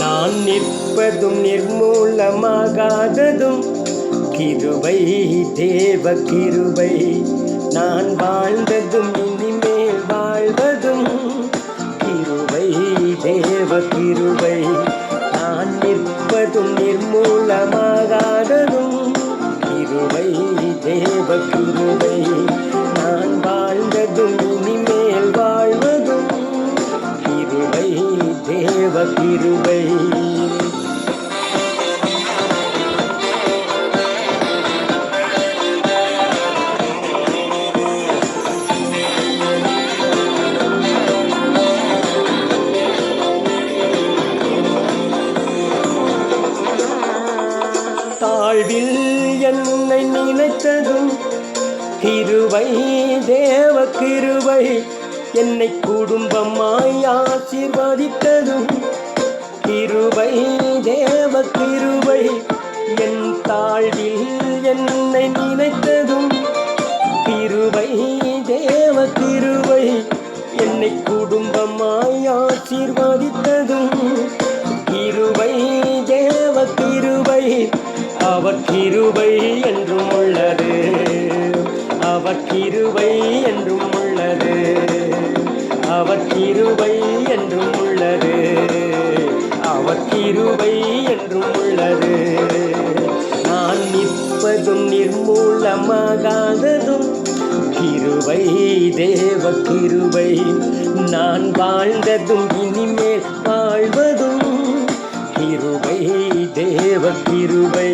நான் நிற்பதும் நிர்மூலமாகாததும் கிருபை, தேவ கிருபை. நான் வாழ்ந்ததும் இனிமேல் வாழ்வதும் கிருபை, தேவ கிருபை. நான் நிற்பதும் நிர்மூலமாகாததும் கிருபை, தேவ கிருபை. நான் வாழ்ந்ததும் இனிமேல் வாழ்வதும் கிருபை, தேவ கிருபை. தாழ்வில் என்னை நினைத்ததும் கிருபை, தேவ கிருபை. என்னை குடும்பமாய் ஆசீர்வதித்ததும் கிருபை, தேவ கிருபை. என் தாழ்வில் என்னை நினைத்ததும் கிருபை, தேவ கிருபை. என்னை குடும்பமாய் ஆசீர்வதித்ததும் கிருபை, தேவ கிருபை. அவர் கிருபை என்றும் உள்ளது, அவர் கிருபை என்றும் உள்ளது, அவர் கிருபை என்றும் உள்ளது, அவர் கிருபை என்றும் உள்ளது. நான் நிற்பதும் நிர்மூலமாகாததும் கிருபை, தேவ கிருபை. நான் வாழ்ந்ததும் இனிமேல் வாழ்வதும் கிருபை, தேவ கிருபை.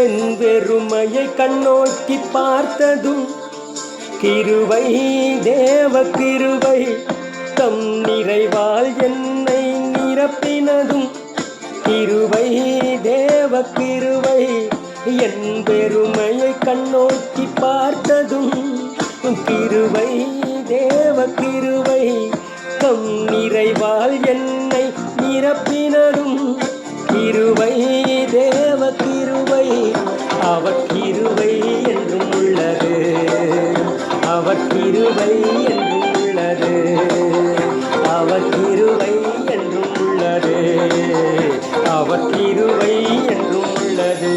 என் வெறுமையை கண்ணோக்கி பார்த்ததும் கிருபை, தேவ கிருபை. தம் நிறைவால் என்னை நிரப்பினதும் கிருபை, தேவ கிருபை. என் பெருமையை கண்ணோக்கி பார்த்ததும் கிருபை, தேவ கிருபை. தம் நிறைவால் என்னை நிரப்பினதும் கிருபை, தேவ கிருபை. அவர் கிருபை என்றும் உள்ளது, அவர் கிருபை என்றும் உள்ளது, அவர் கிருபை என்றும் உள்ளது, அவர் கிருபை என்றும் உள்ளது.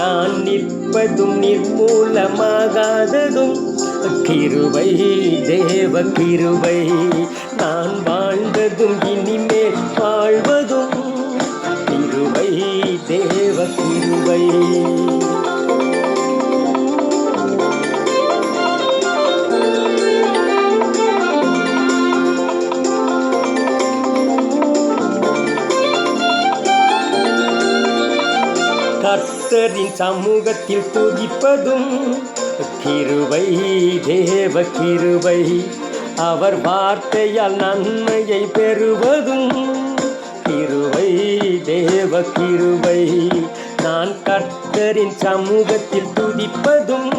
நான் நிற்பதும் நிர்மூலமாகாததும் கிருபை, தேவ கிருபை. நான் வாழ்ந்ததும் இனிமேல் வாழ்வதும் கிருபை, தேவ கிருபை. கர்த்தரின் சமூகத்தில் துதிப்பதும் கிருபை, தேவ கிருபை. அவர் வார்த்தையால் நன்மையை பெறுவதும் கிருபை, தேவ கிருபை. நான் கர்த்தரின் சமூகத்தில் துதிப்பதும்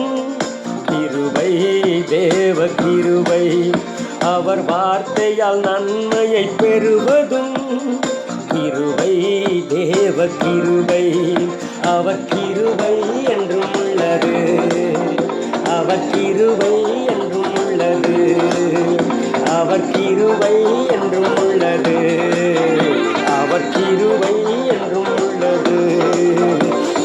கிருபை, தேவ கிருபை. அவர் வார்த்தையால் நன்மையை பெறுவதும் கிருபை, தேவ கிருபை. அவர் கிருபை என்றும் உள்ளது, அவர் கிருபை என்றும் உள்ளது, அவர் கிருபை என்றும் உள்ளது, அவர் கிருபை என்றும் உள்ளது.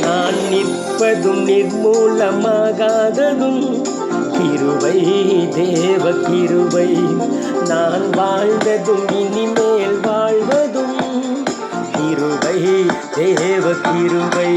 நான் நிற்பதும் நிர்மூலமாகாததும் கிருபை, தேவ கிருபை. நான் வாழ்ந்ததும் இனிமேல் வாழ்வதும் கிருபை, தேவ கிருபை.